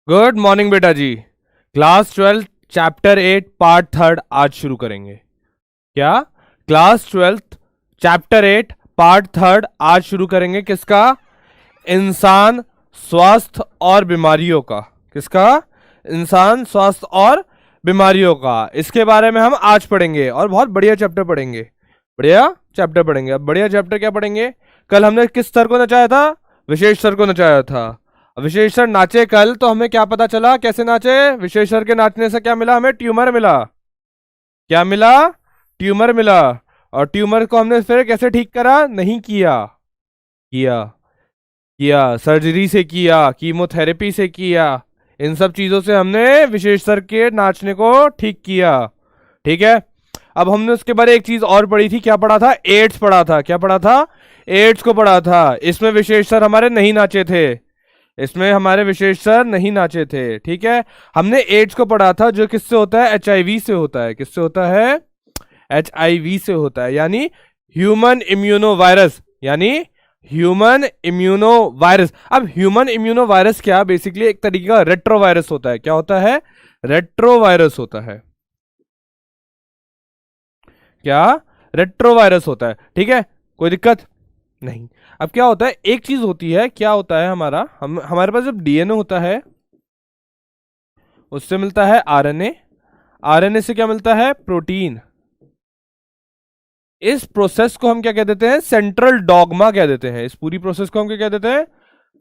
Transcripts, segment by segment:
Good morning बेटा जी। Class 12 chapter 8 part 3 आज शुरू करेंगे। क्या? क्लास 12 चैप्टर 8 पार्ट 3 आज शुरू करेंगे। किसका? इंसान, स्वास्थ्य और बीमारियों का। किसका? इंसान, स्वास्थ्य और बीमारियों का। इसके बारे में हम आज पढ़ेंगे और बहुत बढ़िया चैप्टर पढ़ेंगे। बढ़िया चैप्टर पढ़ेंगे। अब बढ़िया चैप्टर क्या पढ़ेंगे? कल हमने किस स्तर को नचाया था? विशेष स्तर को नचाया था। विशेष सर नाचे कल, तो हमें क्या पता चला कैसे नाचे? विशेष सर के नाचने से क्या मिला? हमें ट्यूमर मिला। क्या मिला? ट्यूमर मिला। और ट्यूमर को हमने फिर कैसे ठीक करा? नहीं किया। किया किया सर्जरी से किया, कीमोथेरेपी से किया। इन सब चीजों से हमने विशेष सर के नाचने को ठीक किया। ठीक है। अब हमने उसके बारे एक चीज और पढ़ी थी। क्या पढ़ा था? एड्स पढ़ा था। क्या पढ़ा था? एड्स को पढ़ा था। इसमें विशेष सर हमारे नहीं नाचे थे। इसमें हमारे विशेष सर नहीं नाचे थे। ठीक है। हमने एड्स को पढ़ा था, जो किससे होता है? HIV से होता है। किससे होता है? HIV से होता है, यानी ह्यूमन इम्यूनो वायरस। यानी ह्यूमन इम्यूनो वायरस। अब ह्यूमन इम्यूनो वायरस क्या? बेसिकली एक तरीके का रेट्रो वायरस होता है। क्या होता है? रेट्रो वायरस होता है। क्या? रेट्रो वायरस होता है। ठीक है, कोई दिक्कत नहीं। अब क्या होता है? एक चीज होती है, क्या होता है हमारे पास जब DNA होता है, उससे मिलता है RNA। RNA से क्या मिलता है? प्रोटीन। इस प्रोसेस को हम क्या कह देते हैं? सेंट्रल डॉगमा कह देते हैं। इस पूरी प्रोसेस को हम क्या कह देते हैं?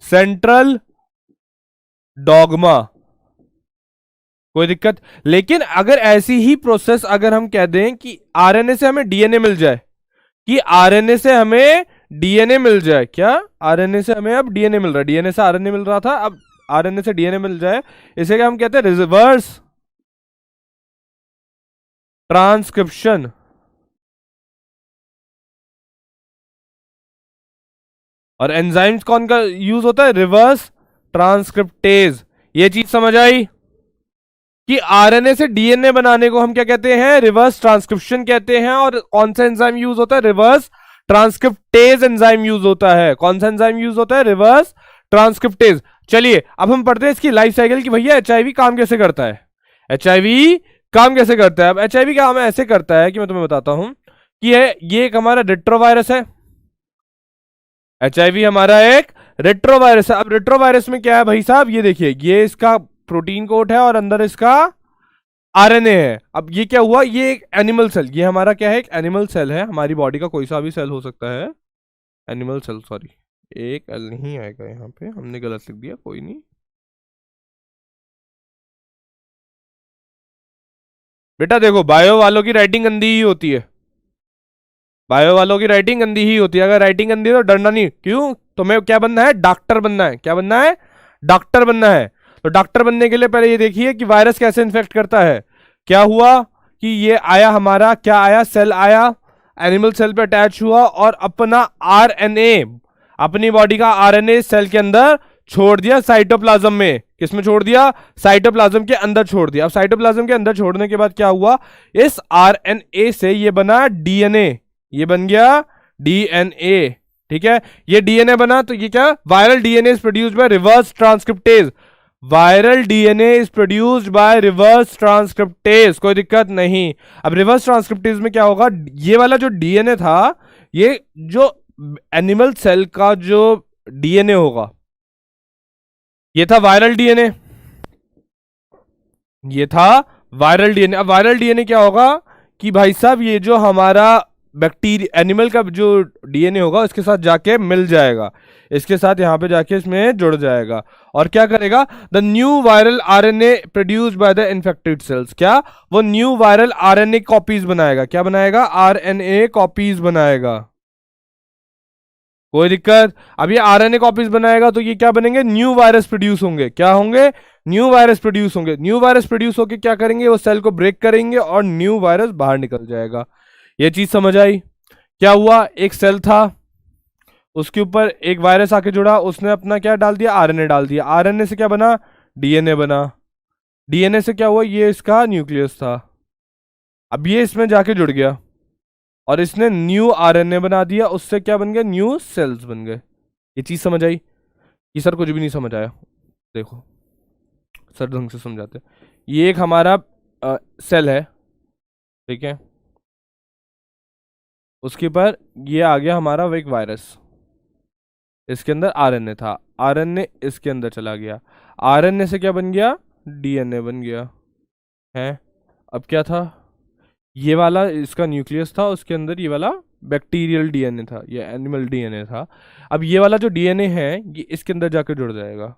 Central dogma. कोई दिक्कत? लेकिन अगर ऐसी ही प्रोसेस अगर हम कह दें कि RNA से हमें DNA मिल जाए, कि RNA से हमें DNA मिल जाए। क्या? RNA से हमें अब DNA मिल रहा है। DNA से RNA मिल रहा था, अब RNA से DNA मिल जाए। इसे क्या हम कहते हैं? Reverse transcription. और एंजाइम्स कौन का यूज होता है? Reverse transcriptase. ये चीज समझ आई कि RNA से DNA बनाने को हम क्या कहते हैं? रिवर्स ट्रांसक्रिप्शन कहते हैं। और कौन सा एंजाइम यूज होता है? रिवर्स ट्रांसक्रिप्टेज एंजाइम यूज होता है। कौन सा एंजाइम यूज होता है? Reverse transcriptase. चलिए अब हम पढ़ते हैं इसकी लाइफ साइकिल कि भैया HIV काम कैसे करता है। HIV काम कैसे करता है? अब HIV काम ऐसे करता है कि मैं तुम्हें बताता हूं कि ये एक हमारा रेट्रोवायरस है। HIV हमारा एक रेट्रोवायरस है। अब रेट्रोवायरस में क्या है भाई साहब? ये देखिए, ये इसका प्रोटीन कोट है और अंदर इसका RNA है। अब ये क्या हुआ? ये एक एनिमल सेल, ये हमारा क्या है? एक एनिमल सेल है। हमारी बॉडी का कोई सा भी सेल हो सकता है। एनिमल सेल, सॉरी, एक एल नहीं आएगा यहाँ पे, हमने गलत लिख दिया, कोई नहीं। बेटा देखो, बायो वालों की राइटिंग गंदी ही होती है। बायो वालों की राइटिंग गंदी ही होती है। अगर राइटिंग गंदी है तो डरना नहीं। क्यों? तुम्हें क्या बनना है? डॉक्टर बनना है। क्या बनना है? डॉक्टर बनना है। तो डॉक्टर बनने के लिए पहले ये देखिए कि वायरस कैसे इन्फेक्ट करता है। क्या हुआ कि ये आया हमारा, क्या आया? सेल आया, एनिमल सेल पे अटैच हुआ और अपना RNA, अपनी बॉडी का RNA सेल के अंदर छोड़ दिया, साइटोप्लाज्म में। किसमें छोड़ दिया? साइटोप्लाज्म के अंदर छोड़ दिया। अब साइटोप्लाज्म के अंदर छोड़ने के बाद क्या हुआ? इस RNA से ये बना DNA। ये बन गया DNA। ठीक है, ये DNA बना तो ये क्या? Viral DNA is produced by reverse transcriptase. Viral DNA is produced by reverse transcriptase. कोई दिक्कत नहीं। अब रिवर्स ट्रांसक्रिप्टेज में क्या होगा? ये वाला जो DNA था, ये जो एनिमल सेल का जो DNA होगा, ये था वायरल DNA। ये था वायरल DNA। अब वायरल DNA क्या होगा कि भाई साहब, ये जो हमारा बैक्टीरिया एनिमल का जो DNA होगा, इसके साथ जाके मिल जाएगा, इसके साथ यहां पे जाके इसमें जुड़ जाएगा। और क्या करेगा? The new viral RNA produced by the infected cells. क्या? वो न्यू वायरल RNA कॉपीज बनाएगा। क्या बनाएगा? RNA कॉपीज बनाएगा। कोई दिक्कत? अब ये RNA कॉपीज बनाएगा तो ये क्या बनेंगे? न्यू वायरस प्रोड्यूस होंगे। क्या होंगे? न्यू वायरस प्रोड्यूस होंगे। न्यू वायरस प्रोड्यूस होकर क्या करेंगे? वो सेल को ब्रेक करेंगे और न्यू वायरस बाहर निकल जाएगा। ये चीज समझ आई? क्या हुआ? एक सेल था, उसके ऊपर एक वायरस आके जुड़ा, उसने अपना क्या डाल दिया? RNA डाल दिया। RNA से क्या बना? DNA बना। DNA से क्या हुआ? ये इसका न्यूक्लियस था। अब ये इसमें जाके जुड़ गया और इसने न्यू RNA बना दिया। उससे क्या बन गया? न्यू सेल्स बन गए। ये चीज समझ आई? ये सर कुछ भी नहीं समझ आया। देखो, सर ढंग से समझाते हैं। ये एक हमारा सेल है, ठीक है, उसके ऊपर ये आ गया हमारा वो एक वायरस, इसके अंदर आरएनए था, आरएनए इसके अंदर चला गया, आरएनए से क्या बन गया, डीएनए बन गया है। अब क्या था, ये वाला इसका न्यूक्लियस था, उसके अंदर ये वाला बैक्टीरियल डीएनए था, ये एनिमल डीएनए था। अब ये वाला जो डीएनए है ये इसके अंदर जाके जुड़ जाएगा,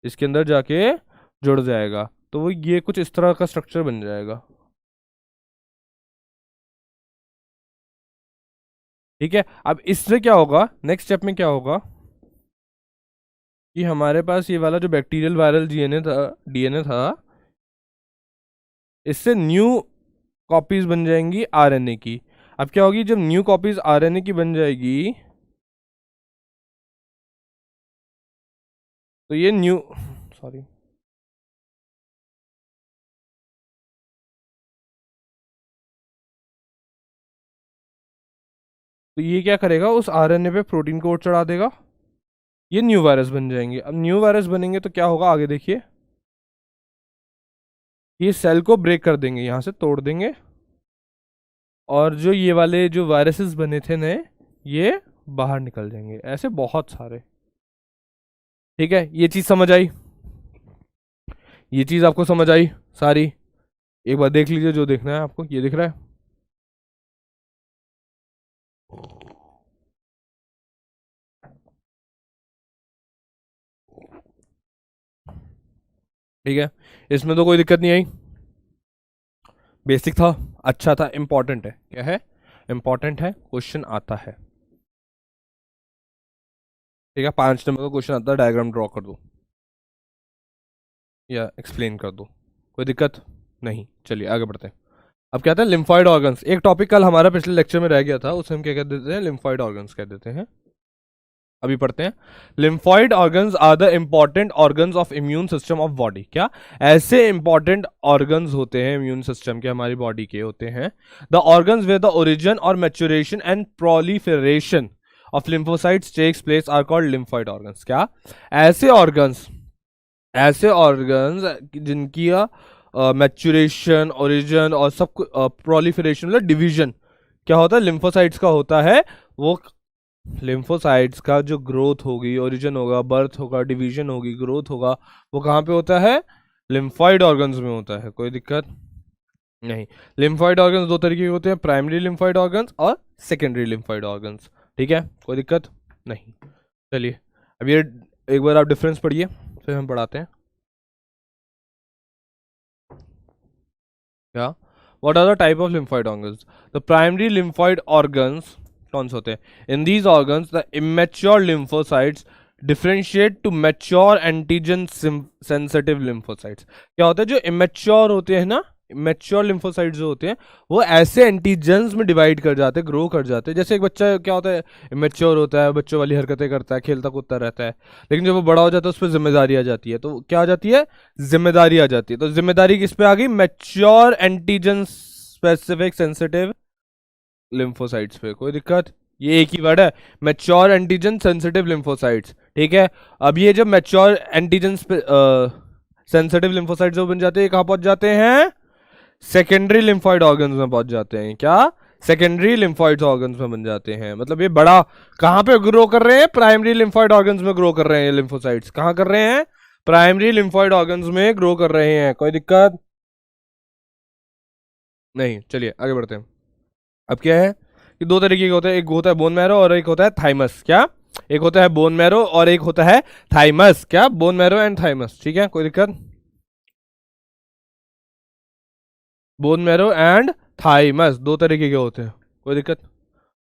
इसके अंदर जाके जुड़ जाएगा, तो वो ये कुछ इस तरह का स्ट्रक्चर बन जाएगा, ठीक है। अब इससे क्या होगा, नेक्स्ट स्टेप में क्या होगा कि हमारे पास ये वाला जो बैक्टीरियल वायरल डीएनए था, इससे न्यू कॉपीज बन जाएंगी आरएनए की। अब क्या होगी, जब न्यू कॉपीज आरएनए की बन जाएगी तो ये न्यू, सॉरी, तो ये क्या करेगा, उस आरएनए पे प्रोटीन कोड चढ़ा देगा, ये न्यू वायरस बन जाएंगे। अब न्यू वायरस बनेंगे तो क्या होगा, आगे देखिए, ये सेल को ब्रेक कर देंगे, यहां से तोड़ देंगे, और जो ये वाले जो वायरसेस बने थे नए, ये बाहर निकल जाएंगे, ऐसे बहुत सारे, ठीक है। ये चीज समझ आई, ये चीज आपको समझ आई सारी, एक बार देख लीजिए जो देखना है आपको, ये दिख रहा है, ठीक है, इसमें तो कोई दिक्कत नहीं आई, बेसिक था, अच्छा था, इंपॉर्टेंट है, क्या है, इंपॉर्टेंट है, क्वेश्चन आता है, ठीक है। 5 नंबर का क्वेश्चन आता है, डायग्राम ड्रॉ कर दो या एक्सप्लेन कर दो, कोई दिक्कत नहीं। चलिए आगे बढ़ते हैं। अब क्या था, लिम्फॉइड ऑर्गन्स, एक टॉपिक कल हमारा पिछले लेक्चर में रह गया था, उसे हम क्या कह देते हैं, लिम्फॉइड ऑर्गन्स कह देते हैं। अभी पढ़ते हैं, lymphoid organs are the important organs of immune system of body. क्या ऐसे इंपॉर्टेंट ऑर्गन्स होते हैं इम्यून सिस्टम के, हमारी बॉडी के होते हैं, the organs where the origin और maturation and proliferation of lymphocytes takes place are called lymphoid organs. क्या ऐसे ऑर्गन्स जिनकी मैच्योरेशन, ओरिजिन और सब प्रोलिफरेशन मतलब डिवीजन क्या होता है, लिम्फोसाइट्स का होता है, वो लिम्फोसाइट्स का जो ग्रोथ होगी, ओरिजिन होगा, बर्थ होगा, डिवीजन होगी, ग्रोथ होगा, वो कहाँ पे होता है, लिम्फॉइड ऑर्गन्स में होता है, कोई दिक्कत नहीं। लिम्फॉइड ऑर्गन्स दो तरीके के होते हैं, प्राइमरी लिम्फॉइड ऑर्गन्स और सेकेंडरी लिम्फॉइड ऑर्गन्स, ठीक है, कोई दिक्कत नहीं। चलिए अब ये एक बार आप डिफरेंस पढ़िए, फिर हम पढ़ाते हैं। क्या, what are the type of lymphoid organs, the primary lymphoid organs कौन से होते हैं, in these organs the immature lymphocytes differentiate to mature antigen sensitive lymphocytes. क्या होता है, जो इमेच्योर होते हैं ना, इमेच्योर लिम्फोसाइट्स जो होते हैं वो ऐसे एंटीजन्स में डिवाइड कर जाते हैं, ग्रो कर जाते हैं। जैसे एक बच्चा क्या होता है, इमेच्योर होता है, बच्चों वाली हरकतें करता है, खेलता कूदता रहता है, लेकिन जब वो बड़ा हो जाता है उस पर जिम्मेदारी आ जाती है, तो क्या आ जाती है, जिम्मेदारी आ जाती है। तो जिम्मेदारी किस पे आ गई, mature antigen specific sensitive lymphocytes पे, कोई दिक्कत, ये एक ही वर्ड है, मैच्योर एंटीजन सेंसिटिव लिम्फोसाइट्स, ठीक है। अब ये जब मैच्योर एंटीजन सेंसिटिव लिम्फोसाइट्स जो बन जाते हैं, कहाँ पहुंच जाते हैं, सेकेंडरी लिम्फॉइड ऑर्गन्स में पहुंच जाते हैं। क्या, सेकेंडरी लिम्फॉइड ऑर्गन्स में बन जाते हैं, मतलब ये बड़ा कहाँ पे ग्रो कर रहे हैं, प्राइमरी लिम्फॉइड ऑर्गन्स में ग्रो कर रहे हैं, ये लिम्फोसाइट्स कहाँ कर रहे हैं, प्राइमरी लिम्फॉइड ऑर्गन्स में ग्रो कर रहे हैं, कोई दिक्कत नहीं। चलिए आगे बढ़ते हैं। अब क्या है कि दो तरीके के होते हैं, एक होता है बोन मैरो और एक होता है थाइमस। क्या, एक होता है बोन मैरो और एक होता है थाइमस। क्या, बोन मैरो एंड थाइमस, ठीक है, कोई दिक्कत, बोन मैरो एंड थाइमस दो तरीके के होते हैं, कोई दिक्कत,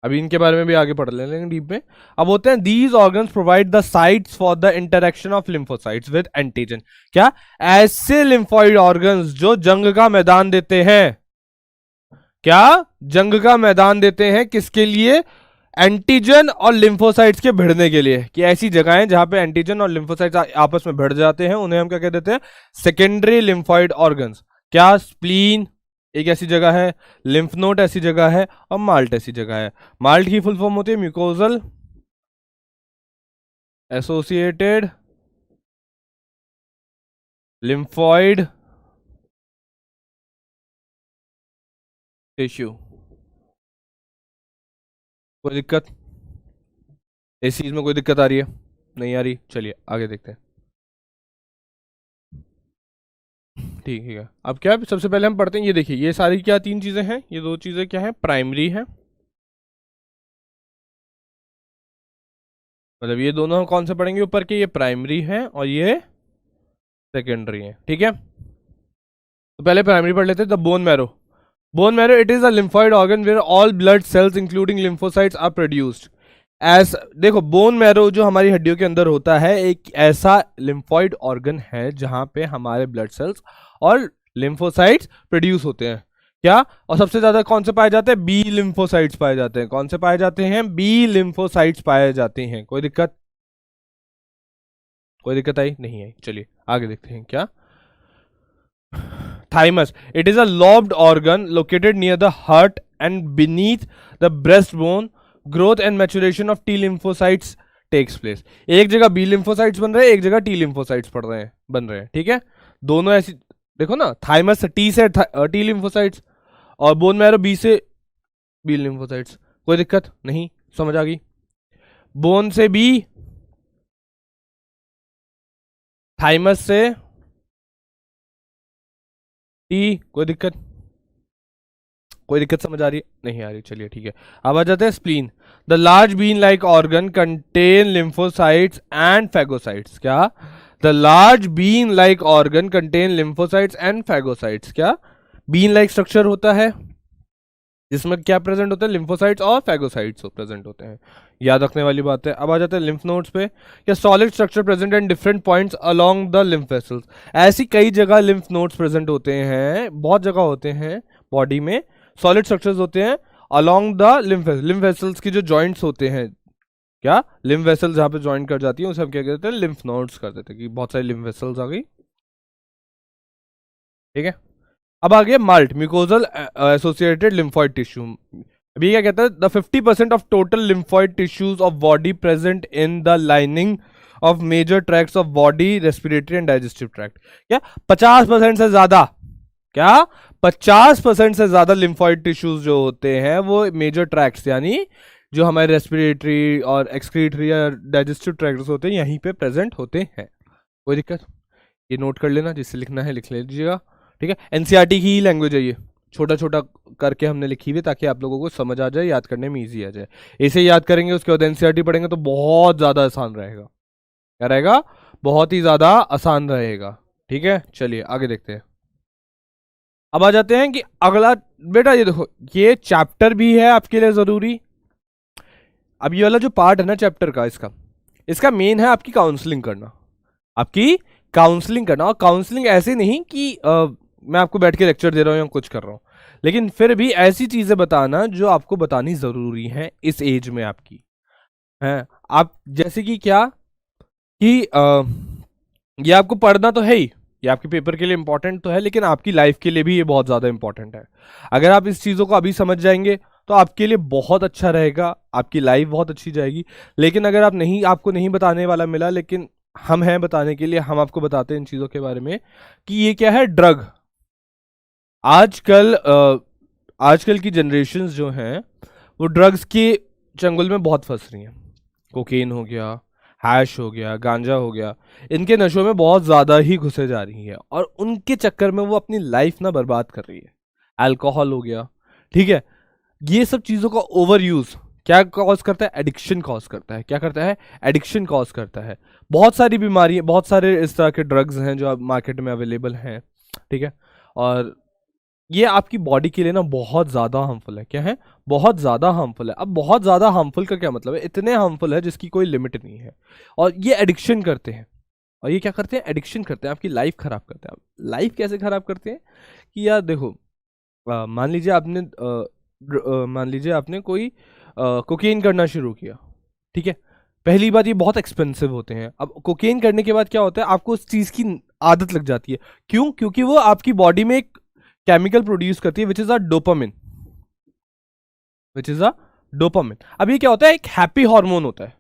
अभी इनके बारे में भी आगे पढ़ लेंगे डीप में। अब होते हैं these organs provide the sites for the interaction of lymphocytes with antigen. क्या, ऐसे लिम्फॉइड ऑर्गन्स जो जंग का मैदान देते हैं, क्या, जंग का मैदान देते हैं किसके लिए, एंटीजन और लिम्फोसाइट्स के भिड़ने के लिए, कि ऐसी जगहें जहां पे एंटीजन और लिम्फोसाइट्स आपस में भिड़ जाते हैं उन्हें हम क्या कह देते हैं, सेकेंडरी लिम्फॉइड ऑर्गन्स। क्या, स्प्लीन एक ऐसी जगह है, लिम्फ नोड ऐसी जगह है, और माल्ट ऐसी जगह है। माल्ट की फुल फॉर्म होती है म्यूकोजल एसोसिएटेड लिम्फॉइड टिश्यू। कोई दिक्कत? इस चीज में कोई दिक्कत आ रही है? नहीं आ रही, चलिए आगे देखते हैं। ठीक है, अब क्या है, सबसे पहले हम पढ़ते हैं, ये देखिए ये सारी क्या तीन चीजें हैं, ये दो चीजें क्या है, प्राइमरी है, मतलब ये दोनों हम कौन से पढ़ेंगे ऊपर के, ये प्राइमरी है और ये सेकेंडरी है। ठीक है, तो पहले प्राइमरी पढ़ लेते हैं। The bone marrow. Bone marrow it is a lymphoid organ where all blood cells including lymphocytes are produced as. देखो बोन मैरो जो हमारी हड्डियों के अंदर होता है, एक ऐसा लिम्फॉइड ऑर्गन है जहां पे हमारे ब्लड सेल्स और लिम्फोसाइट्स प्रोड्यूस होते हैं। क्या? और सबसे ज्यादा कौन से पाए जाते हैं? बी लिम्फोसाइट्स पाए जाते हैं। कौन से पाए जाते हैं? बी लिम्फोसाइट्स पाए जाते हैं। कोई दिक्कत? कोई दिक्कत आई? नहीं आई, चलिए आगे देखते हैं। क्या? Thymus. It is a lobed organ located near the heart and beneath the breastbone. Growth and maturation of T lymphocytes takes place. एक जगह B lymphocytes बन रहे हैं, एक जगह T lymphocytes पड़ रहे हैं, बन रहे हैं। ठीक है, दोनों ऐसी देखो ना, थाइमस T से T lymphocytes और बोन मैरो B से B lymphocytes। कोई दिक्कत नहीं? समझ आ गई? बोन से B, थाइमस से T। कोई दिक्कत? कोई दिक्कत समझ आ रही है? नहीं आ रही, चलिए ठीक है। अब आ जाते हैं spleen. The large bean like organ contain lymphocytes and phagocytes. क्या? The large bean like organ contain lymphocytes and phagocytes. क्या? बीन लाइक स्ट्रक्चर होता है जिसमें क्या प्रेजेंट होते हैं? लिम्फोसाइट्स और फैगोसाइट्स प्रेजेंट होते हैं। याद रखने वाली बात है। अब आ जाते हैं लिम्फ नोड्स पे। क्या? Solid structure present and different points along the lymph vessels. ऐसी कई जगह लिम्फ नोड्स प्रेजेंट होते हैं, बहुत जगह होते हैं बॉडी में, सॉलिड स्ट्रक्चर्स होते हैं अलोंग द लिम्फ वेसल्स की जो जॉइंट्स होते हैं। क्या? लिम्फ वेसल जहां पे ज्वाइन कर जाती है उसे हम क्या कहते हैं? लिम्फ नोड्स कर देते हैं, कि बहुत सारी लिम्फ वेसल्स आ गई। ठीक है, अब आ गया MALT, mucosal associated lymphoid tissue. अभी क्या कहता है? The 50% of total lymphoid tissues of body present in the lining of major tracts of body, respiratory and digestive tract. क्या? 50% से ज्यादा, क्या 50% से ज्यादा लिम्फॉइड टिश्यूज जो होते हैं वो मेजर ट्रैक्ट्स, यानी जो हमारे रेस्पिरेटरी और एक्सक्रीटरी या डाइजेस्टिव ट्रैक्ट्स होते हैं, यहीं पे प्रेजेंट होते हैं। कोई दिक्कत? ये नोट कर लेना, जिससे लिखना है लिख लीजिएगा। ठीक है, एनसीईआरटी की ही लैंग्वेज है ये, छोटा छोटा करके हमने लिखी हुई ताकि आप लोगों को समझ आ जाए, याद करने में ईजी आ जाए। इसे याद करेंगे उसके बाद एनसीईआरटी पढ़ेंगे तो बहुत ज्यादा आसान रहेगा। क्या रहेगा? बहुत ही ज्यादा आसान रहेगा। ठीक है, चलिए आगे देखते हैं। अब आ जाते हैं कि अगला, बेटा ये देखो ये चैप्टर भी है आपके लिए जरूरी। अब ये वाला जो पार्ट है ना चैप्टर का, इसका इसका मेन है आपकी काउंसलिंग करना, आपकी काउंसलिंग करना। और काउंसलिंग ऐसे नहीं कि मैं आपको बैठ के लेक्चर दे रहा हूँ या कुछ कर रहा हूँ, लेकिन फिर भी ऐसी चीजें बताना जो आपको बतानी जरूरी है इस एज में आपकी है। आप जैसे कि क्या कि ये आपको पढ़ना तो है ही, ये आपके पेपर के लिए इंपॉर्टेंट तो है, लेकिन आपकी लाइफ के लिए भी ये बहुत ज्यादा इंपॉर्टेंट है। अगर आप इस चीजों को अभी समझ जाएंगे तो आपके लिए बहुत अच्छा रहेगा, आपकी लाइफ बहुत अच्छी जाएगी। लेकिन अगर आप नहीं, आपको नहीं बताने वाला मिला, लेकिन हम हैं बताने के लिए, हम आपको बताते हैं इन चीजों के बारे में कि ये क्या है, ड्रग। आजकल आजकल की जनरेशन्स जो हैं वो ड्रग्स के चंगुल में बहुत फंस रही हैं। कोकेन हो गया, हैश हो गया, गांजा हो गया, इनके नशों में बहुत ज़्यादा ही घुसे जा रही है और उनके चक्कर में वो अपनी लाइफ ना बर्बाद कर रही है। अल्कोहल हो गया, ठीक है, ये सब चीज़ों का ओवर यूज़ क्या कॉज करता है? एडिक्शन कॉज करता है। क्या करता है? एडिक्शन कॉज करता है। बहुत सारी बीमारी, बहुत सारे इस तरह के ड्रग्स हैं जो अब मार्केट में अवेलेबल हैं। ठीक है, और ये आपकी बॉडी के लिए ना बहुत ज़्यादा हार्मफुल है। क्या है? बहुत ज़्यादा हार्मफुल है। अब बहुत ज़्यादा हार्मफुल का क्या मतलब है? इतने हार्मफुल है जिसकी कोई लिमिट नहीं है। और ये एडिक्शन करते हैं, और ये क्या करते हैं? एडिक्शन करते हैं, आपकी लाइफ खराब करते हैं। लाइफ कैसे खराब करते हैं कि यार देखो, मान लीजिए आपने मान लीजिए आपने कोई कोकेन करना शुरू किया। ठीक है, पहली बात ये बहुत एक्सपेंसिव होते हैं। अब कोकेन करने के बाद क्या होता है? आपको उस चीज़ की आदत लग जाती है। क्यों? क्योंकि वो आपकी बॉडी में एक केमिकल प्रोड्यूस करती है which is a dopamine, which is a dopamine. अब ये क्या होता है? एक हैप्पी हार्मोन होता है।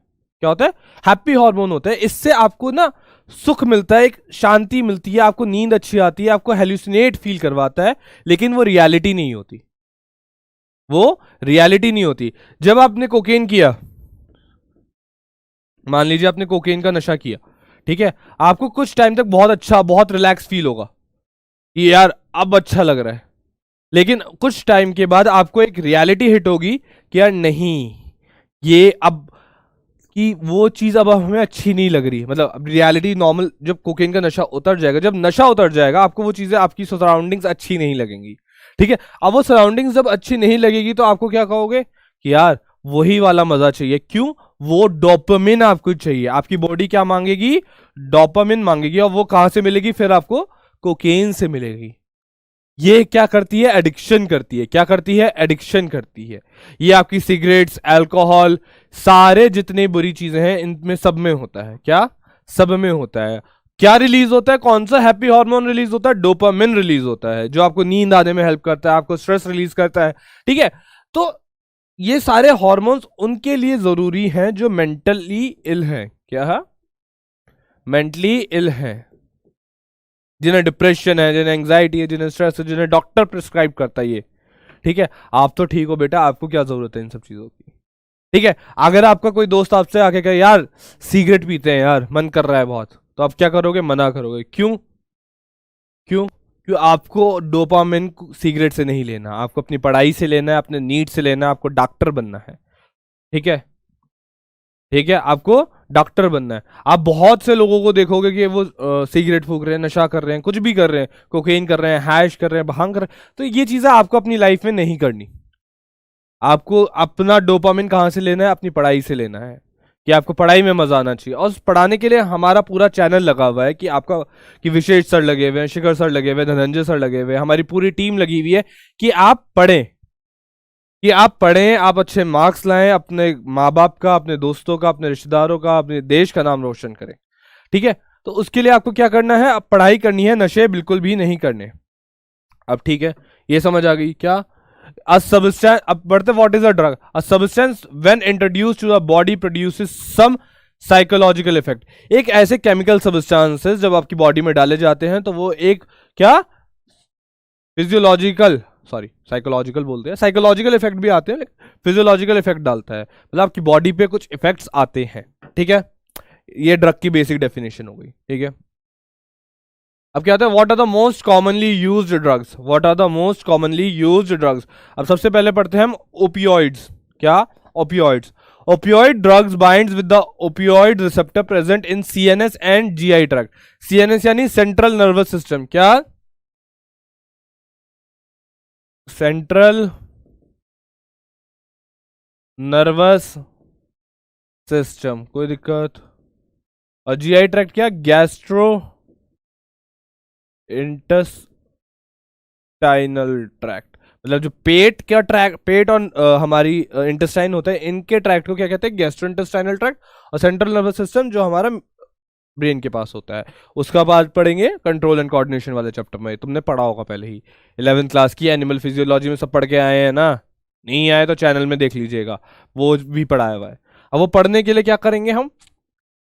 क्या होता है? हैप्पी हार्मोन होता है। इससे आपको ना सुख मिलता है, एक शांति मिलती है, आपको नींद अच्छी आती है, आपको हेल्यूसिनेट फील करवाता है, लेकिन वो रियलिटी नहीं होती, वो रियलिटी नहीं होती। जब आपने कोकेन किया, मान लीजिए आपने कोकेन का नशा किया, ठीक है, आपको कुछ टाइम तक बहुत अच्छा, बहुत रिलैक्स फील होगा कि यार अब अच्छा लग रहा है, लेकिन कुछ टाइम के बाद आपको एक रियलिटी हिट होगी कि यार नहीं, ये अब कि वो चीज अब हमें अच्छी नहीं लग रही। मतलब अब रियलिटी नॉर्मल, जब कोकेन का नशा उतर जाएगा, जब नशा उतर जाएगा, आपको वो चीजें, आपकी सराउंडिंग्स अच्छी नहीं लगेंगी, ठीक है। अब वो सराउंडिंग्स जब अच्छी नहीं लगेगी तो आपको क्या कहोगे कि यार वही वाला मजा चाहिए। क्यों? वो डोपामिन आपको चाहिए, आपकी बॉडी क्या मांगेगी? डोपामिन मांगेगी, और वो कहां से मिलेगी? फिर आपको कोकेन से मिलेगी। ये क्या करती है? एडिक्शन करती है। क्या करती है? एडिक्शन करती है। ये आपकी सिगरेट्स, अल्कोहल, सारे जितने बुरी चीजें हैं, इनमें सब में होता है। क्या? सब में होता है। क्या रिलीज होता है? कौन सा हैप्पी हार्मोन रिलीज होता है? डोपामिन रिलीज होता है, जो आपको नींद आने में हेल्प करता है, आपको स्ट्रेस रिलीज करता है, ठीक है। तो ये सारे हार्मोन्स उनके लिए जरूरी हैं जो मेंटली इल हैं। क्या है? मेंटली इल हैं, जिन्हें डिप्रेशन है, जिन्हें एंग्जाइटी है, जिन्हें स्ट्रेस है, जिन्हें डॉक्टर प्रिस्क्राइब करता है, ये ठीक है। आप तो ठीक हो बेटा, आपको क्या जरूरत है इन सब चीजों की, ठीक है। अगर आपका कोई दोस्त आपसे आके कहे यार सिगरेट पीते हैं यार, मन कर रहा है बहुत, तो आप क्या करोगे? मना करोगे। क्यों? क्यों? क्यों? आपको डोपामिन सिगरेट से नहीं लेना, आपको अपनी पढ़ाई से लेना है, अपने नीड से लेना है, आपको डॉक्टर बनना है, ठीक है। ठीक है, आपको डॉक्टर बनना है। आप बहुत से लोगों को देखोगे कि वो सिगरेट फूक रहे हैं, नशा कर रहे हैं, कुछ भी कर रहे हैं, कोकेन कर रहे हैं, हैश कर रहे हैं, भांग कर रहे हैं, तो ये चीजें आपको अपनी लाइफ में नहीं करनी। आपको अपना डोपामिन कहां से लेना है? अपनी पढ़ाई से लेना है, कि आपको पढ़ाई में मजा आना चाहिए। और उस पढ़ाने के लिए हमारा पूरा चैनल लगा हुआ है, कि आपका, कि विशेष सर लगे हुए हैं, शिखर सर लगे हुए हैं, धनंजय सर लगे हुए हैं, हमारी पूरी टीम लगी हुई है कि आप पढ़ें, कि आप पढ़ें, आप अच्छे मार्क्स लाएं, अपने माँ बाप का, अपने दोस्तों का, अपने रिश्तेदारों का, अपने देश का नाम रोशन करें, ठीक है। तो उसके लिए आपको क्या करना है? अब पढ़ाई करनी है, नशे बिल्कुल भी नहीं करने। अब ठीक है, ये समझ आ गई क्या? अ सब्सटेंस, अब बढ़ते, what is a drug? A substance when introduced to the body produces some psychological effect. एक ऐसे केमिकल सब्सटेंसेस जब आपकी बॉडी में डाले जाते हैं तो वो एक क्या फिजियोलॉजिकल, सॉरी साइकोलॉजिकल बोलते हैं, साइकोलॉजिकल इफेक्ट भी आते हैं, फिजियोलॉजिकल इफेक्ट डालता है, मतलब आपकी बॉडी पे कुछ इफेक्ट्स आते हैं, ठीक है। ये ड्रग की बेसिक डेफिनेशन हो गई, ठीक है। अब क्या होता है? What are the most commonly used drugs? What are the most commonly used drugs? अब सबसे पहले पढ़ते हैं हम ओपियोइड्स। क्या? Opioids. Opioid drugs binds with the opioid receptor present in CNS and GI tract. CNS यानी सेंट्रल नर्वस सिस्टम। क्या? Central nervous system, कोई दिक्कत? और जीआई ट्रैक्ट क्या? गैस्ट्रो इंटेस्टाइनल ट्रैक्ट, मतलब जो पेट का ट्रैक, पेट और हमारी इंटेस्टाइन होता है, इनके ट्रैक्ट को क्या कहते हैं? Gastro intestinal tract. और सेंट्रल नर्वस सिस्टम जो हमारा ब्रेन के पास होता है, उसका बाद पढ़ेंगे कंट्रोल एंड कोऑर्डिनेशन वाले चैप्टर में। तुमने पढ़ा होगा पहले ही, 11th क्लास की एनिमल फिजियोलॉजी में सब पढ़ के आए हैं ना? नहीं आए तो चैनल में देख लीजिएगा, वो भी पढ़ाया हुआ है। अब वो पढ़ने के लिए क्या करेंगे हम?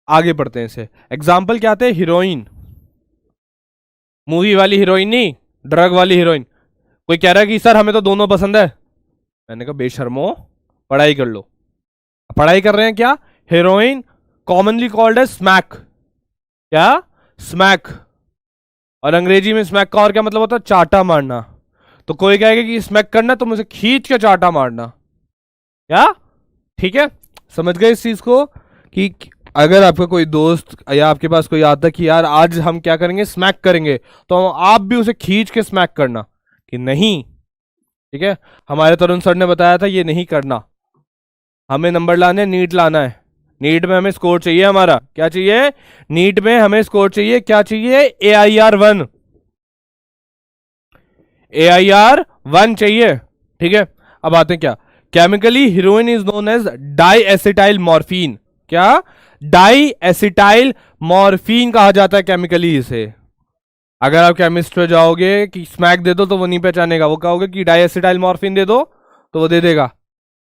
आगे पढ़ते हैं इसे। एग्जाम्पल क्या आते हैं? हीरोइन, मूवी वाली हीरोइन नहीं, ड्रग वाली हीरोइन। कोई कह रहा है कि सर हमें तो दोनों पसंद है। मैंने कहा बेशर्मो, पढ़ाई कर लो। पढ़ाई कर रहे हैं क्या? हीरोइन कॉमनली कॉल्ड है स्मैक। क्या? स्मैक। और अंग्रेजी में स्मैक का और क्या मतलब होता है? चाटा मारना। तो कोई कहेगा कि स्मैक करना तो मुझे खींच के चाटा मारना। क्या? ठीक है, समझ गए इस चीज को? कि अगर आपका कोई दोस्त या आपके पास कोई आता कि यार आज हम क्या करेंगे? स्मैक करेंगे, तो आप भी उसे खींच के स्मैक करना कि नहीं, ठीक है। हमारे तरुण सर ने बताया था ये नहीं करना, हमें नंबर लाने, नीट लाना है। नीट में हमें स्कोर चाहिए, हमारा क्या चाहिए? नीट में हमें स्कोर चाहिए, क्या चाहिए? AIR1, AIR1 चाहिए, ठीक है। अब आते हैं क्या? Chemically heroin is known as diacetyl morphine. क्या? डाई एसिटाइल मॉर्फिन कहा जाता है केमिकली इसे। अगर आप केमिस्ट पे जाओगे कि स्मैक दे दो तो वो नहीं पहचानेगा, वो कहोगे कि डाई एसिटाइल मॉर्फिन दे दो तो वो दे देगा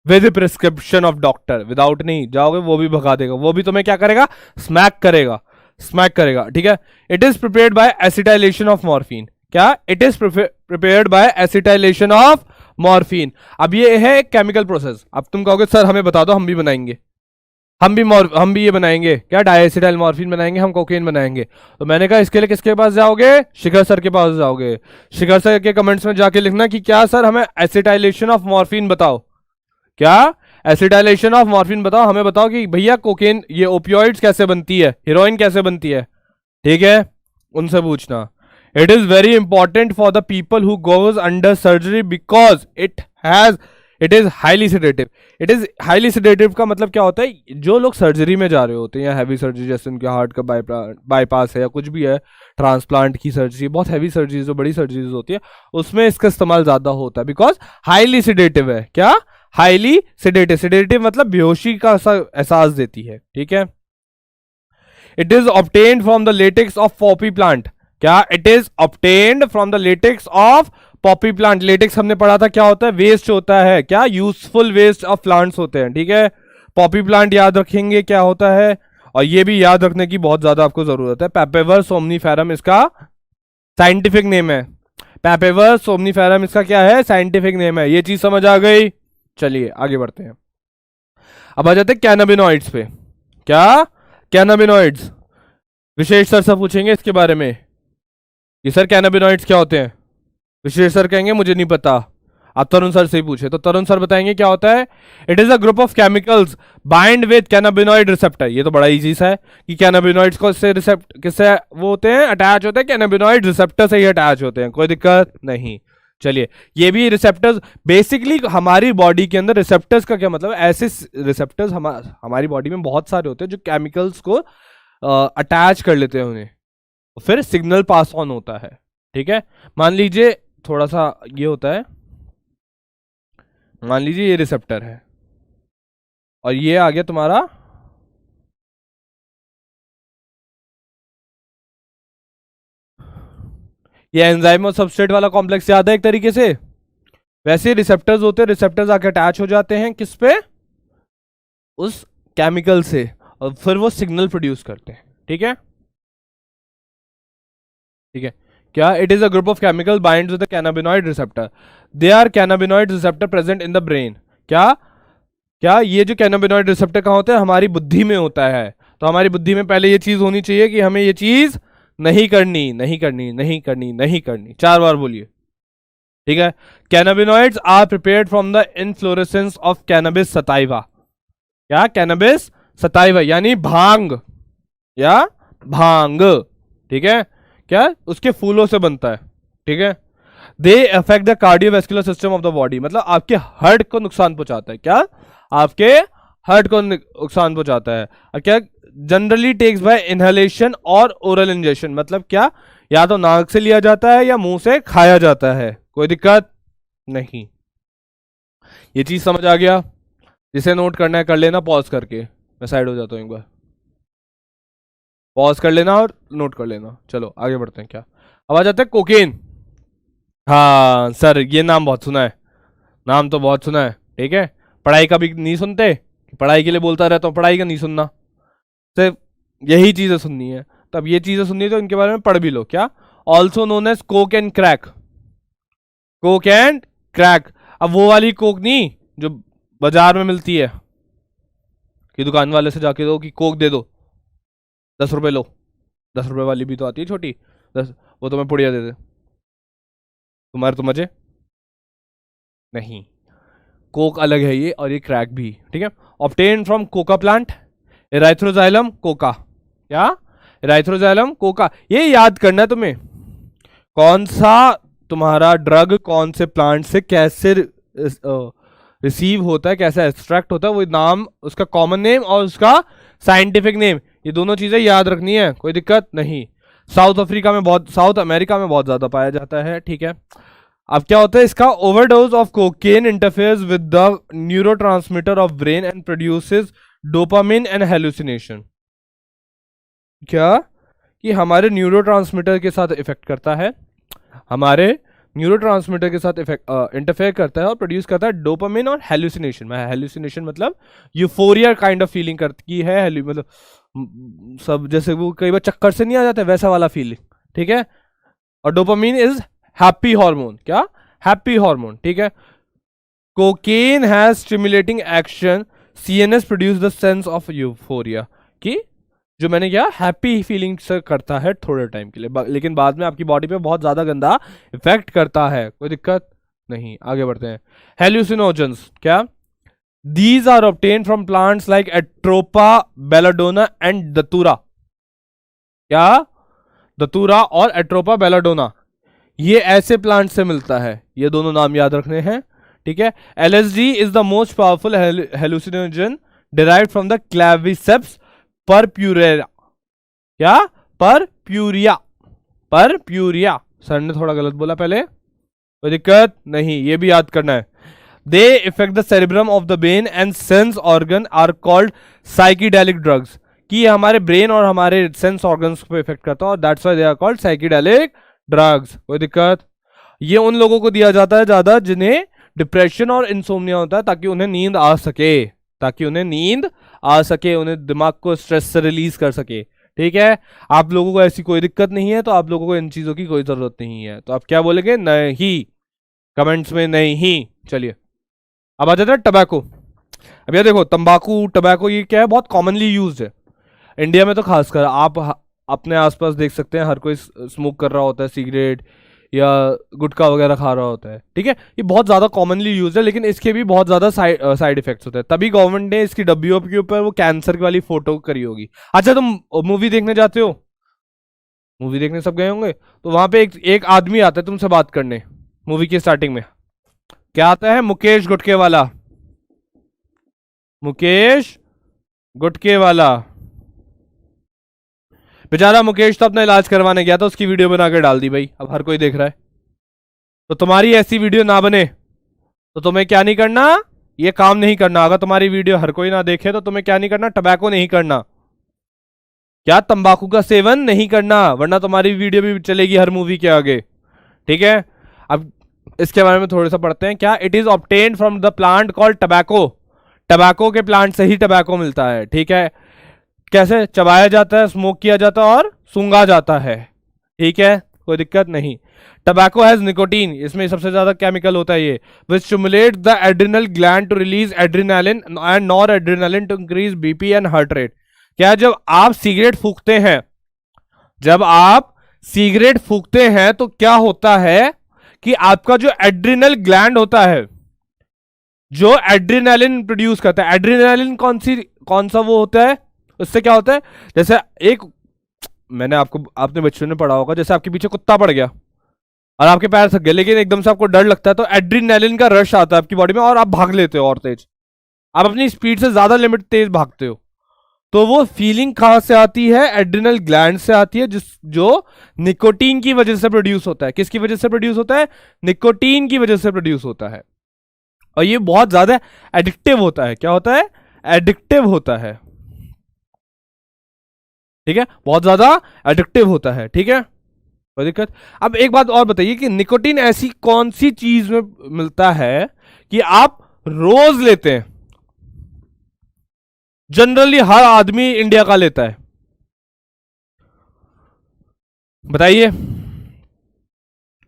with prescription of doctor. Without नहीं जाओगे वो भी भगा देगा, वो भी तुम्हें क्या करेगा? स्मैक करेगा। स्मैक करेगा, ठीक है। It is prepared by acetylation of morphine. क्या? It is prepared by acetylation of morphine. अब ये है एक केमिकल प्रोसेस। अब तुम कहोगे सर हमें बता दो, हम भी बनाएंगे, हम भी ये बनाएंगे, क्या डाइएसिटाइल मॉर्फिन बनाएंगे, हम कोकेन बनाएंगे। तो मैंने कहा इसके लिए किसके पास जाओगे? शिखर सर के पास जाओगे। शिखर सर के कमेंट्स में जाके लिखना कि क्या सर हमें एसिटाइलेशन ऑफ मॉर्फिन बताओ, क्या एसिटाइलेशन ऑफ मॉर्फिन बताओ, हमें बताओ कि भैया कोकेन, ये ओपियोइड्स कैसे बनती है, हीरोइन कैसे बनती है, ठीक है, उनसे पूछना। It is very important for the people who goes under surgery because it is highly sedative. It is highly sedative का मतलब क्या होता है? जो लोग सर्जरी में जा रहे होते हैं या हैवी सर्जरी, जैसे उनके हार्ट का बाईपास है या कुछ भी है, ट्रांसप्लांट की सर्जरी, बहुत हैवी सर्जरी जो बड़ी सर्जरीज होती है, उसमें इसका इस्तेमाल ज्यादा होता है बिकॉज हाईली सेडेटिव है। क्या? Highly sedative. सेडेटिव मतलब बेहोशी का एहसास देती है, ठीक है। It is obtained from the latex of poppy plant. क्या? It is obtained from the latex of poppy plant. Latex हमने पढ़ा था क्या होता है? वेस्ट होता है, क्या? यूजफुल वेस्ट ऑफ प्लांट्स होते हैं, ठीक है। पॉपी प्लांट याद रखेंगे क्या होता है, और ये भी याद रखने की बहुत ज्यादा आपको जरूरत है। पैपेवर सोमनीफेरम इसका साइंटिफिक नेम है। पैपेवर सोमनीफेरम इसका क्या है? साइंटिफिक नेम है। ये चीज समझ आ गई? चलिए आगे बढ़ते हैं। अब आ जाते हैं कैनाबिनॉइड्स पे। क्या? कैनाबिनॉइड्स। विशेष सर से पूछेंगे इसके बारे में कि सर कैनाबिनॉइड्स क्या होते हैं। विशेष सर कहेंगे मुझे नहीं पता, आप तरुण सर से ही पूछे, तो तरुण सर बताएंगे क्या होता है। It is a group of chemicals bind with cannabinoid receptor. ये तो बड़ा इजी सा है कि कैनाबिनॉइड्स को किससे वो होते हैं? अटैच होते हैं, कैनाबिनॉइड रिसेप्टर से ही अटैच होते हैं, कोई दिक्कत नहीं। चलिए, ये भी रिसेप्टर्स, बेसिकली हमारी बॉडी के अंदर रिसेप्टर्स का क्या मतलब? ऐसे रिसेप्टर्स हमारी बॉडी में बहुत सारे होते हैं जो केमिकल्स को अटैच कर लेते हैं उन्हें, फिर सिग्नल पास ऑन होता है, ठीक है। मान लीजिए थोड़ा सा ये होता है, मान लीजिए ये रिसेप्टर है और ये आ गया तुम्हारा ये एंजाइम और सबस्ट्रेट वाला कॉम्प्लेक्स, याद है एक तरीके से? वैसे रिसेप्टर्स होते हैं, रिसेप्टर्स आके अटैच हो जाते हैं किस पे? उस केमिकल से, और फिर वो सिग्नल प्रोड्यूस करते हैं, ठीक है, ठीक है। क्या? It is a group of chemical bind with the cannabinoid receptor. They are cannabinoid receptor present in the brain. क्या? क्या ये जो कैनाबिनॉइड रिसेप्टर कहाँ होता है? हमारी बुद्धि में होता है। तो हमारी बुद्धि में पहले ये चीज होनी चाहिए कि हमें ये चीज नहीं करनी, नहीं करनी, नहीं करनी, नहीं करनी, 4 बार बोलिए, ठीक है। Cannabinoids are prepared from the inflorescence of cannabis sativa. क्या? कैनबिस सटाइवा यानी भांग, या भांग, ठीक है। क्या? उसके फूलों से बनता है, ठीक है। They affect the cardiovascular system of the body, मतलब आपके हार्ट को नुकसान पहुंचाता है। क्या? आपके हार्ट को नुकसान पहुंचाता है। और क्या? जनरली टेक्स बाय इनहेलेशन और ओरल इंजेक्शन, मतलब क्या? या तो नाक से लिया जाता है या मुंह से खाया जाता है, कोई दिक्कत नहीं। ये चीज समझ आ गया? जिसे नोट करना है कर लेना, पॉज करके, मैं साइड हो जाता हूं एक बार, पॉज कर लेना और नोट कर लेना। चलो आगे बढ़ते हैं। क्या? अब आ जाते हैं कोकेन। हाँ सर, ये नाम बहुत सुना है, नाम तो बहुत सुना है, ठीक है। पढ़ाई का भी नहीं सुनते, पढ़ाई के लिए बोलता रहता हूँ, पढ़ाई का नहीं सुनना, सिर्फ यही चीजें सुननी है। तब ये चीजें सुननी है तो इनके बारे में पढ़ भी लो। क्या? Also known as coke and crack. Coke and crack. अब वो वाली कोक नहीं जो बाजार में मिलती है कि दुकान वाले से जाके दो कि कोक दे दो, 10 रुपए लो, 10 रुपए वाली भी तो आती है छोटी, 10, वो तुम्हें पुड़िया दे दे, तुम्हारे तो मजे नहीं। कोक अलग है ये, और ये क्रैक भी, ठीक है। Obtain from coca plant, erythroxylum coca. क्या? Erythroxylum coca. ये याद करना है तुम्हें, कौन सा तुम्हारा ड्रग कौन से प्लांट से कैसे रिसीव होता है, कैसे एक्सट्रैक्ट होता है, वो नाम, उसका कॉमन नेम और उसका साइंटिफिक नेम, ये दोनों चीजें याद रखनी है, कोई दिक्कत नहीं। साउथ अफ्रीका में बहुत, साउथ अमेरिका में बहुत ज्यादा पाया जाता है, ठीक है। अब क्या होता है इसका? Overdose of cocaine interferes with the neurotransmitter of brain and produces dopamine and hallucination. क्या? कि हमारे न्यूरोट्रांसमीटर के साथ इफेक्ट करता है, हमारे न्यूरोट्रांसमीटर के साथ इंटरफेयर करता है और प्रोड्यूस करता है डोपामिन और हेलुसिनेशन। हेलुसिनेशन मतलब यूफोरिया काइंड ऑफ फीलिंग करती है, मतलब सब जैसे वो कई बार चक्कर से नहीं आ जाते वैसा वाला फीलिंग, ठीक है। और डोपामिन इज हैप्पी हार्मोन, क्या, हैप्पी हार्मोन, ठीक है। Cocaine has stimulating action, CNS produce the sense of euphoria, कि जो मैंने किया हैप्पी फीलिंग से करता है थोड़े टाइम के लिए, लेकिन बाद में आपकी बॉडी पे बहुत ज्यादा गंदा इफेक्ट करता है। कोई दिक्कत नहीं, आगे बढ़ते हैं। हेल्यूसिनोजेंस, क्या, these are obtained from plants like Atropa belladonna and datura, क्या, दतूरा और एट्रोपा बेलाडोना, ये ऐसे प्लांट से मिलता है, ये दोनों नाम याद रखने हैं, ठीक है। LSD is the most powerful hallucinogen derived from the claviceps purpurea, क्या, परप्यूरिया, परप्यूरिया, सर ने थोड़ा गलत बोला पहले, कोई दिक्कत नहीं, ये भी याद करना है। They affect the cerebrum of the brain and sense organ are called psychedelic drugs, कि ये हमारे ब्रेन और हमारे सेंस ऑर्गन्स को इफेक्ट करता है और that's why they are called psychedelic drugs. कोई दिक्कत, ये उन लोगों को दिया जाता है ज्यादा जिन्हें डिप्रेशन और इंसोम्निया होता है, ताकि उन्हें नींद आ सके, ताकि उन्हें नींद आ सके, उन्हें दिमाग को स्ट्रेस से रिलीज कर सके, ठीक है। आप लोगों को ऐसी कोई दिक्कत नहीं है तो आप लोगों को इन चीजों की कोई जरूरत नहीं है, तो आप क्या बोलेंगे, नहीं, कमेंट्स में नहीं। चलिए अब आ जाता है टबैको। अब ये देखो, तंबाकू, टबैको, ये क्या है, बहुत कॉमनली यूज्ड है इंडिया में, तो खासकर आप अपने आसपास देख सकते हैं, हर कोई स्मोक कर रहा होता है, सिगरेट या गुटखा वगैरह खा रहा होता है, ठीक है। ये बहुत ज़्यादा कॉमनली यूज है, लेकिन इसके भी बहुत ज़्यादा साइड इफेक्ट्स होते हैं, तभी गवर्नमेंट ने इसकी डब्ल्यूओ के ऊपर वो कैंसर वाली फोटो करी होगी। अच्छा, तुम मूवी देखने जाते हो, मूवी देखने सब गए होंगे, तो वहां पे एक आदमी आता है तुमसे बात करने, मूवी की स्टार्टिंग में क्या आता है, मुकेश गुटके वाला, मुकेश गुटके वाला। बेचारा मुकेश तो अपना इलाज करवाने गया था, उसकी वीडियो बना के डाल दी भाई, अब हर कोई देख रहा है। तो तुम्हारी ऐसी वीडियो ना बने तो तुम्हें क्या नहीं करना, ये काम नहीं करना। अगर तुम्हारी वीडियो हर कोई ना देखे तो तुम्हें क्या नहीं करना, टबैको नहीं करना, क्या, तंबाकू का सेवन नहीं करना, वरना तुम्हारी वीडियो भी चलेगी हर मूवी के आगे, ठीक है। अब इसके बारे में थोड़ा सा पढ़ते हैं। क्या, it is obtained from the plant called tobacco, tobacco के प्लांट से ही टबैको मिलता है, ठीक है। कैसे, चबाया जाता है, स्मोक किया जाता है और सूंघा जाता है, ठीक है, कोई दिक्कत नहीं। टबैको हैज निकोटीन, इसमें सबसे ज्यादा केमिकल होता है ये, which stimulate the adrenal gland to release adrenaline and noradrenaline to increase BP and heart rate. क्या, जब आप सिगरेट फूकते हैं, जब आप सिगरेट फूकते हैं तो क्या होता है कि आपका जो एड्रिनल ग्लैंड होता है, जो एड्रिनालिन प्रोड्यूस करता है, एड्रिनालिन कौन सा वो होता है, उससे क्या होता है, जैसे एक, मैंने आपने बचपन में पढ़ा होगा, जैसे आपके पीछे कुत्ता पड़ गया और आपके पैर थक गए, लेकिन एकदम से आपको डर लगता है, तो एड्रिनालिन का रश आता है आपकी बॉडी में और आप भाग लेते हो और तेज, आप अपनी स्पीड से ज्यादा लिमिट तेज भागते हो। तो वो फीलिंग कहां से आती है, एड्रिनल ग्लैंड से आती है, जो निकोटीन की वजह से प्रोड्यूस होता है। किसकी वजह से प्रोड्यूस होता है, निकोटीन की वजह से प्रोड्यूस होता है, और ये बहुत ज्यादा एडिक्टिव होता है। क्या होता है, एडिक्टिव होता है, ठीक है, बहुत ज्यादा एडिक्टिव होता है, ठीक है, कोई दिक्कत। अब एक बात और बताइए कि निकोटीन ऐसी कौन सी चीज में मिलता है कि आप रोज लेते हैं, जनरली हर आदमी इंडिया का लेता है, बताइए।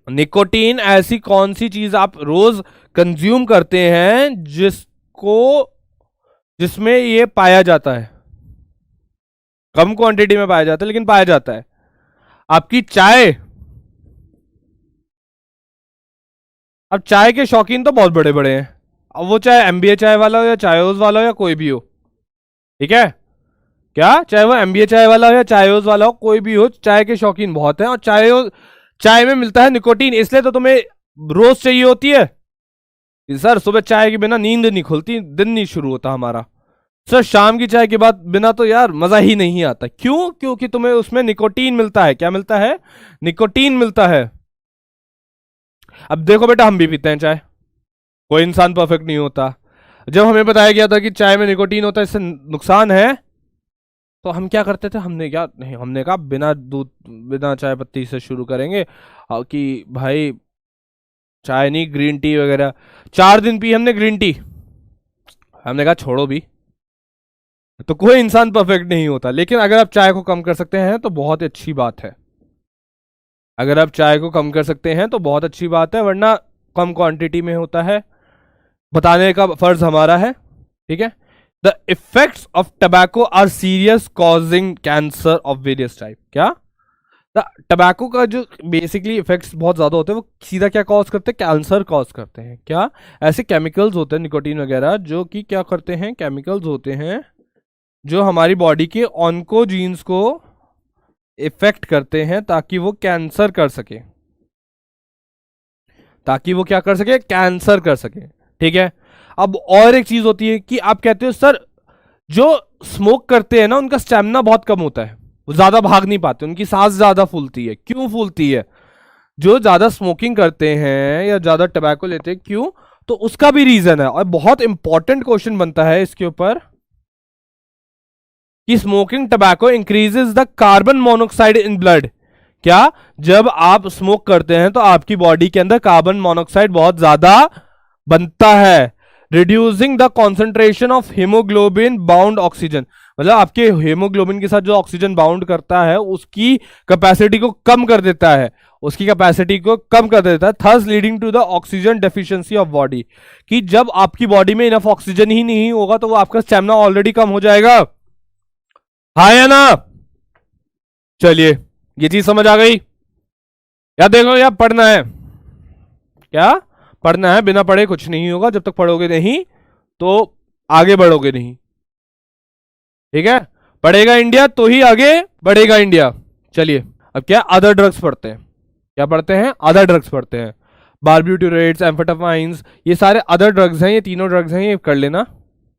निकोटीन ऐसी कौन सी चीज आप रोज कंज्यूम करते हैं जिसमें ये पाया जाता है, कम क्वांटिटी में पाया जाता है लेकिन पाया जाता है। आपकी चाय, अब चाय के शौकीन तो बहुत बड़े बड़े हैं, अब वो चाहे एमबीए चाय वाला हो या चायोज वाला हो या कोई भी हो, ठीक है, क्या, चाहे वो एमबीए चाय वाला हो या चायोज वाला हो, कोई भी हो, चाय के शौकीन बहुत हैं। और चाय में मिलता है निकोटीन, इसलिए तो तुम्हें रोज चाहिए होती है। सर सुबह चाय के बिना नींद नहीं खुलती, दिन नहीं शुरू होता हमारा। सर शाम की चाय के बाद बिना तो यार मजा ही नहीं आता। क्यों, क्योंकि तुम्हें उसमें निकोटीन मिलता है। क्या मिलता है, निकोटीन मिलता है। अब देखो बेटा, हम भी पीते हैं चाय, कोई इंसान परफेक्ट नहीं होता। जब हमें बताया गया था कि चाय में निकोटीन होता है, इससे नुकसान है, तो हम क्या करते थे, हमने कहा बिना दूध, बिना चाय पत्ती से शुरू करेंगे, कि भाई चाय नहीं, ग्रीन टी वगैरह। 4 दिन पी हमने ग्रीन टी, हमने कहा छोड़ो भी, तो कोई इंसान परफेक्ट नहीं होता, लेकिन अगर आप चाय को कम कर सकते हैं तो बहुत अच्छी बात है। अगर आप चाय को कम कर सकते हैं तो बहुत अच्छी बात है, वरना कम क्वांटिटी में होता है, बताने का फर्ज हमारा है। ठीक है। The effects of tobacco are serious causing cancer of various type. क्या? टबैको का जो बेसिकली इफेक्ट्स बहुत ज्यादा होते हैं, वो सीधा क्या कॉज करते हैं? कैंसर कॉज करते हैं। क्या? ऐसे केमिकल्स होते हैं निकोटीन वगैरह जो कि क्या करते हैं, केमिकल्स होते हैं जो हमारी बॉडी के ऑन्कोजीन्स को इफेक्ट करते हैं ताकि वो कैंसर कर सके, ताकि वो क्या कर सके? कैंसर कर सके। ठीक है। अब और एक चीज होती है कि आप कहते हो सर जो स्मोक करते हैं ना उनका स्टेमिना बहुत कम होता है, वो ज्यादा भाग नहीं पाते, उनकी सांस ज्यादा फूलती है। क्यों फूलती है? जो ज्यादा स्मोकिंग करते हैं या ज्यादा टबैको लेते हैं, क्यों? तो उसका भी रीजन है, और बहुत इंपॉर्टेंट क्वेश्चन बनता है इसके ऊपर कि smoking tobacco increases the carbon monoxide in blood. क्या? जब आप स्मोक करते हैं तो आपकी बॉडी के अंदर कार्बन मोनोक्साइड बहुत ज्यादा बनता है, reducing the concentration of haemoglobin bound oxygen. मतलब आपके हीमोग्लोबिन के साथ जो ऑक्सीजन बाउंड करता है उसकी कैपेसिटी को कम कर देता है, उसकी कैपेसिटी को कम कर देता है, thus leading to the oxygen deficiency of body. कि जब आपकी बॉडी में इनफ ऑक्सीजन ही नहीं होगा तो वो आपका स्टेमिना ऑलरेडी कम हो जाएगा। हाँ या ना? चलिए, ये चीज समझ आ गई? या देखो, या पढ़ना है? क्या पढ़ना है? बिना पढ़े कुछ नहीं होगा, जब तक पढ़ोगे नहीं तो आगे बढ़ोगे नहीं। ठीक है। पढ़ेगा इंडिया तो ही आगे बढ़ेगा इंडिया। चलिए, अब क्या अदर ड्रग्स पढ़ते हैं। क्या पढ़ते हैं? अदर ड्रग्स पढ़ते हैं। बारब्यूटेरेट्स, एम्फेटामाइंस, ये सारे अदर ड्रग्स हैं, ये तीनों ड्रग्स हैं, ये कर लेना,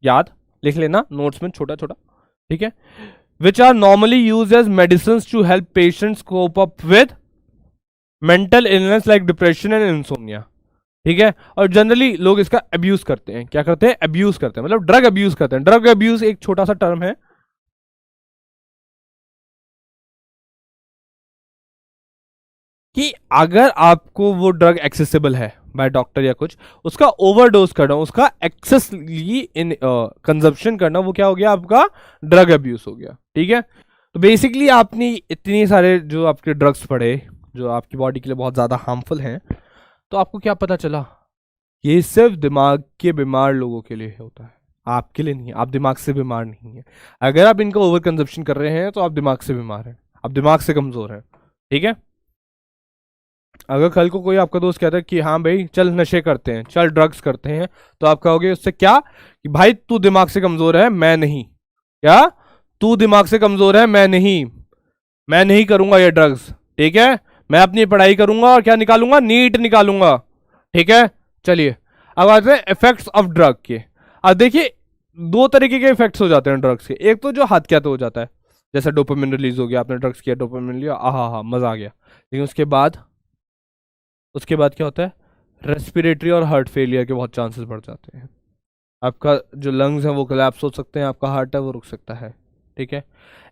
याद लिख लेना नोट्स में छोटा छोटा। ठीक है। Which are normally use as medicine to help patients cope up with mental illness like depression and insomnia. ठीक है। और जनरली लोग इसका अब्यूज करते हैं। क्या करते हैं? अब्यूज करते हैं, मतलब ड्रग अब्यूज करते हैं। ड्रग अब्यूज एक छोटा सा टर्म है कि अगर आपको वो ड्रग एक्सेसिबल है बाय डॉक्टर या कुछ, उसका ओवरडोज करना, उसका एक्सेसली इन कंजप्शन करना, वो क्या हो गया? आपका ड्रग अब्यूज हो गया। ठीक है। तो बेसिकली आपने इतने सारे जो आपके ड्रग्स पढ़े जो आपकी बॉडी के लिए बहुत ज्यादा हार्मफुल हैं, तो आपको क्या पता चला? ये सिर्फ दिमाग के बीमार लोगों के लिए होता है, आपके लिए नहीं है। आप दिमाग से बीमार नहीं है। अगर आप इनका ओवर कंजप्शन कर रहे हैं तो आप दिमाग से बीमार हैं, आप दिमाग से कमजोर हैं। ठीक है। अगर कल को कोई आपका दोस्त कहता है कि हाँ भाई चल नशे करते हैं, चल ड्रग्स करते हैं, तो आप कहोगे उससे क्या कि भाई तू दिमाग से कमजोर है, मैं नहीं। क्या? तू दिमाग से कमजोर है, मैं नहीं, मैं नहीं करूंगा ये ड्रग्स। ठीक है। मैं अपनी पढ़ाई करूंगा और क्या निकालूंगा? नीट निकालूंगा। ठीक है। चलिए, अब आते हैं इफेक्ट्स ऑफ ड्रग के। अब देखिए, दो तरीके के इफेक्ट्स हो जाते हैं ड्रग्स के। एक तो जो हाथ क्या तो हो जाता है, जैसे डोपामिन रिलीज हो गया, आपने ड्रग्स किया, डोपामिन लिया, आहा हा मजा आ गया। लेकिन उसके बाद क्या होता है? रेस्पिरेटरी और हार्ट फेलियर के बहुत चांसेस बढ़ जाते हैं। आपका जो लंग्स है वो कोलैप्स हो सकते हैं, आपका हार्ट है वो रुक सकता है। ठीक है।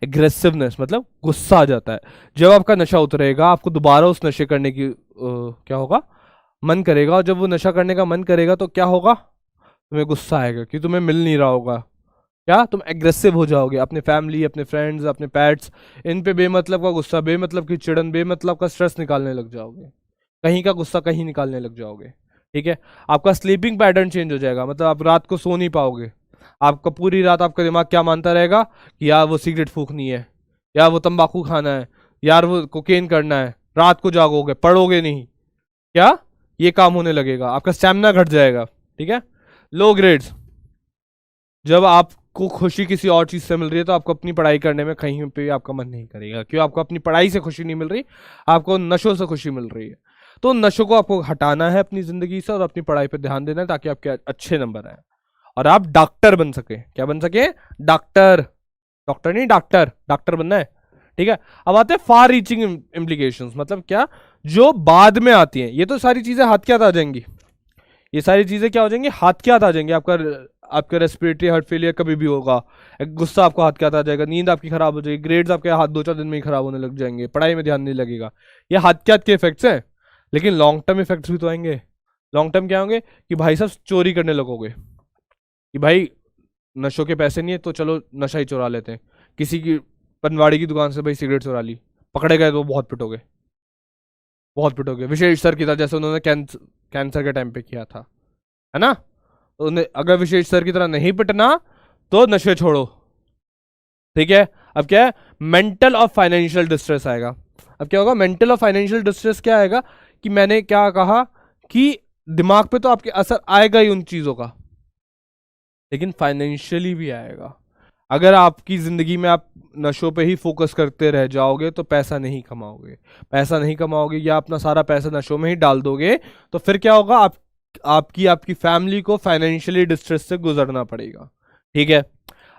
एग्रेसिवनेस मतलब गुस्सा आ जाता है। जब आपका नशा उतरेगा आपको दोबारा उस नशे करने की क्या होगा? मन करेगा। और जब वो नशा करने का मन करेगा तो क्या होगा? तुम्हें गुस्सा आएगा कि तुम्हें मिल नहीं रहा होगा। क्या? तुम एग्रेसिव हो जाओगे, अपने फैमिली, अपने फ्रेंड्स, अपने पेट्स, इन पे बेमतलब का गुस्सा, बेमतलब की चिड़न, बेमतलब का स्ट्रेस निकालने लग जाओगे। कहीं का गुस्सा कहीं निकालने लग जाओगे। ठीक है। आपका स्लीपिंग पैटर्न चेंज हो जाएगा, मतलब आप रात को सो नहीं पाओगे। आपका पूरी रात आपका दिमाग क्या मानता रहेगा कि यार वो सिगरेट फूकनी है, यार वो तंबाकू खाना है, यार वो कोकेन करना है। रात को जागोगे, पढ़ोगे नहीं। क्या? ये काम होने लगेगा, आपका स्टैमिना घट जाएगा। ठीक है। लो ग्रेड्स, जब आपको खुशी किसी और चीज से मिल रही है तो आपको अपनी पढ़ाई करने में कहीं पे आपका मन नहीं करेगा। क्यों? आपको अपनी पढ़ाई से खुशी नहीं मिल रही, आपको नशों से खुशी मिल रही है। तो नशों को आपको हटाना है अपनी जिंदगी से और अपनी पढ़ाई पर ध्यान देना है ताकि आपके अच्छे नंबर आए और आप डॉक्टर बन सके। क्या बन सके? डॉक्टर। डॉक्टर नहीं, डॉक्टर, डॉक्टर बनना है। ठीक है। अब आते हैं फार रीचिंग इम्प्लीकेशंस, मतलब क्या? जो बाद में आती हैं। ये तो सारी चीजें हाथ क्या आ जाएंगी, ये सारी चीजें क्या हो जाएंगी? हाथ क्या आ जाएंगे। आपका रेस्पिरेटरी हार्ट फेलियर कभी भी होगा, गुस्सा आपको हाथ क्या आ जाएगा, नींद आपकी खराब हो जाएगी, ग्रेड्स आपके हाथ 2-4 दिन में ही खराब होने लग जाएंगे, पढ़ाई में ध्यान नहीं लगेगा। ये हाथ क्या के इफेक्ट्स हैं। लेकिन लॉन्ग टर्म इफेक्ट्स भी तो आएंगे। लॉन्ग टर्म क्या होंगे कि भाई साहब चोरी करने लगोगे, कि भाई नशों के पैसे नहीं है तो चलो नशा ही चुरा लेते हैं, किसी की पनवाड़ी की दुकान से भाई सिगरेट चुरा ली, पकड़े गए तो बहुत पिटोगे, बहुत पिटोगे, विशेष सर की तरह, जैसे उन्होंने कैंसर के टाइम पे किया था, है ना। तो अगर विशेष सर की तरह नहीं पिटना तो नशे छोड़ो, ठीक है। अब क्या है, मेंटल और फाइनेंशियल डिस्ट्रेस आएगा। अब क्या होगा, मेंटल और फाइनेंशियल डिस्ट्रेस क्या आएगा कि मैंने क्या कहा कि दिमाग पे तो आपके असर आएगा ही उन चीजों का, लेकिन फाइनेंशियली भी आएगा। अगर आपकी जिंदगी में आप नशों पे ही फोकस करते रह जाओगे तो पैसा नहीं कमाओगे, पैसा नहीं कमाओगे या अपना सारा पैसा नशों में ही डाल दोगे, तो फिर क्या होगा, आपकी फैमिली को फाइनेंशियली डिस्ट्रेस से गुजरना पड़ेगा, ठीक है।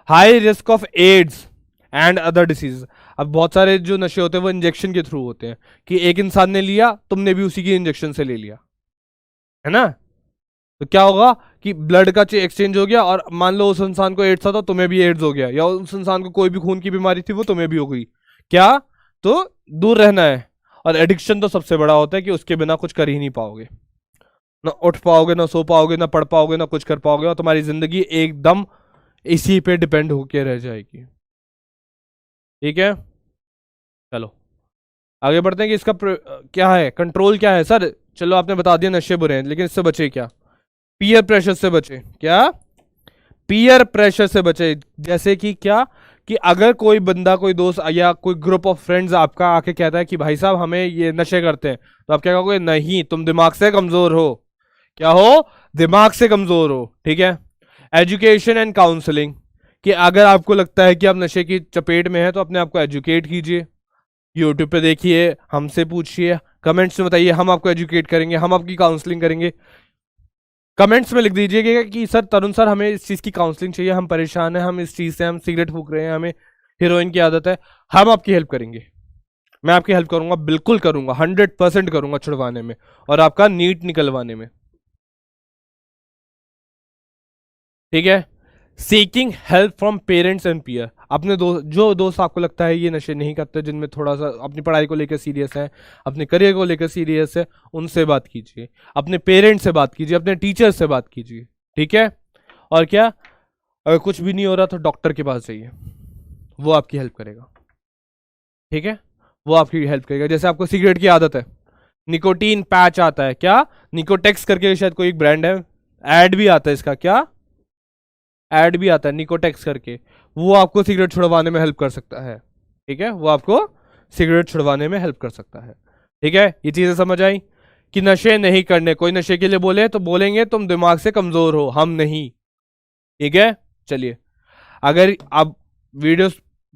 High risk of AIDS and other disease. अब बहुत सारे जो नशे होते हैं वो इंजेक्शन के थ्रू होते हैं, कि एक इंसान ने लिया, तुमने भी उसी की इंजेक्शन से ले लिया, है ना। तो क्या होगा कि ब्लड का एक्सचेंज हो गया, और मान लो उस इंसान को एड्स था तो तुम्हें भी एड्स हो गया, या उस इंसान को कोई भी खून की बीमारी थी वो तुम्हें भी हो गई। क्या, तो दूर रहना है। और एडिक्शन तो सबसे बड़ा होता है कि उसके बिना कुछ कर ही नहीं पाओगे, ना उठ पाओगे, ना सो पाओगे, ना पढ़ पाओगे, ना कुछ कर पाओगे, और तुम्हारी जिंदगी एकदम इसी पे डिपेंड होके रह जाएगी, ठीक है। चलो आगे बढ़ते हैं कि इसका क्या है, कंट्रोल क्या है सर। चलो आपने बता दिया नशे बुरे हैं, लेकिन इससे बचे क्या, पीयर प्रेशर से बचे। क्या, पीयर प्रेशर से बचे। जैसे कि क्या, कि अगर कोई बंदा, कोई दोस्त या कोई ग्रुप ऑफ फ्रेंड्स आपका आके कहता है कि भाई साहब हमें ये नशे करते हैं, तो आप क्या कहोगे, नहीं तुम दिमाग से कमजोर हो। क्या हो, दिमाग से कमजोर हो, ठीक है। एजुकेशन एंड काउंसलिंग, कि अगर आपको लगता है कि आप नशे की चपेट में है तो अपने आप को एजुकेट कीजिए, यूट्यूब पे देखिए, हमसे पूछिए, कमेंट्स में बताइए, हम आपको एजुकेट करेंगे, हम आपकी काउंसलिंग करेंगे। कमेंट्स में लिख दीजिएगा कि सर तरुण सर हमें इस चीज़ की काउंसलिंग चाहिए, हम परेशान हैं, हम इस चीज़ से, हम सिगरेट फूक रहे हैं, हमें हीरोइन की आदत है, हम आपकी हेल्प करेंगे। मैं आपकी हेल्प करूंगा, बिल्कुल करूंगा, 100% करूंगा छुड़वाने में और आपका नीट निकलवाने में, ठीक है। Seeking help from parents and peer. अपने जो दोस्त आपको लगता है ये नशे नहीं करते, जिनमें थोड़ा सा अपनी पढ़ाई को लेकर सीरियस है, अपने करियर को लेकर सीरियस है, उनसे बात कीजिए, अपने पेरेंट्स से बात कीजिए, अपने टीचर से बात कीजिए, ठीक है। और क्या, अगर कुछ भी नहीं हो रहा तो डॉक्टर के पास जाइए, वो आपकी हेल्प करेगा, ठीक है। वो आपकी हेल्प करेगा। जैसे आपको सिगरेट की आदत है, निकोटीन पैच आता है, क्या, निकोटेक्स करके शायद कोई एक ब्रांड है, एड भी आता है इसका, क्या, एड भी आता है निकोटेक्स करके, वो आपको सिगरेट छुड़वाने में हेल्प कर सकता है, ठीक है। वो आपको सिगरेट छुड़वाने में हेल्प कर सकता है, ठीक है। ये चीजें समझ आई कि नशे नहीं करने, कोई नशे के लिए बोले तो बोलेंगे तुम दिमाग से कमजोर हो, हम नहीं, ठीक है। चलिए, अगर आप वीडियो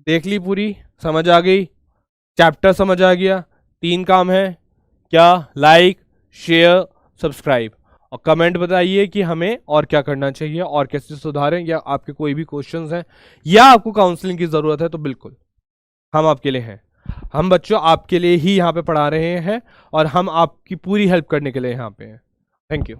देख ली पूरी, समझ आ गई, चैप्टर समझ आ गया, 3 काम है, क्या, लाइक, शेयर, सब्सक्राइब, और कमेंट बताइए कि हमें और क्या करना चाहिए और कैसे सुधारें, या आपके कोई भी क्वेश्चंस हैं या आपको काउंसलिंग की ज़रूरत है तो बिल्कुल हम आपके लिए हैं। हम बच्चों आपके लिए ही यहाँ पे पढ़ा रहे हैं और हम आपकी पूरी हेल्प करने के लिए यहाँ पे हैं। Thank you.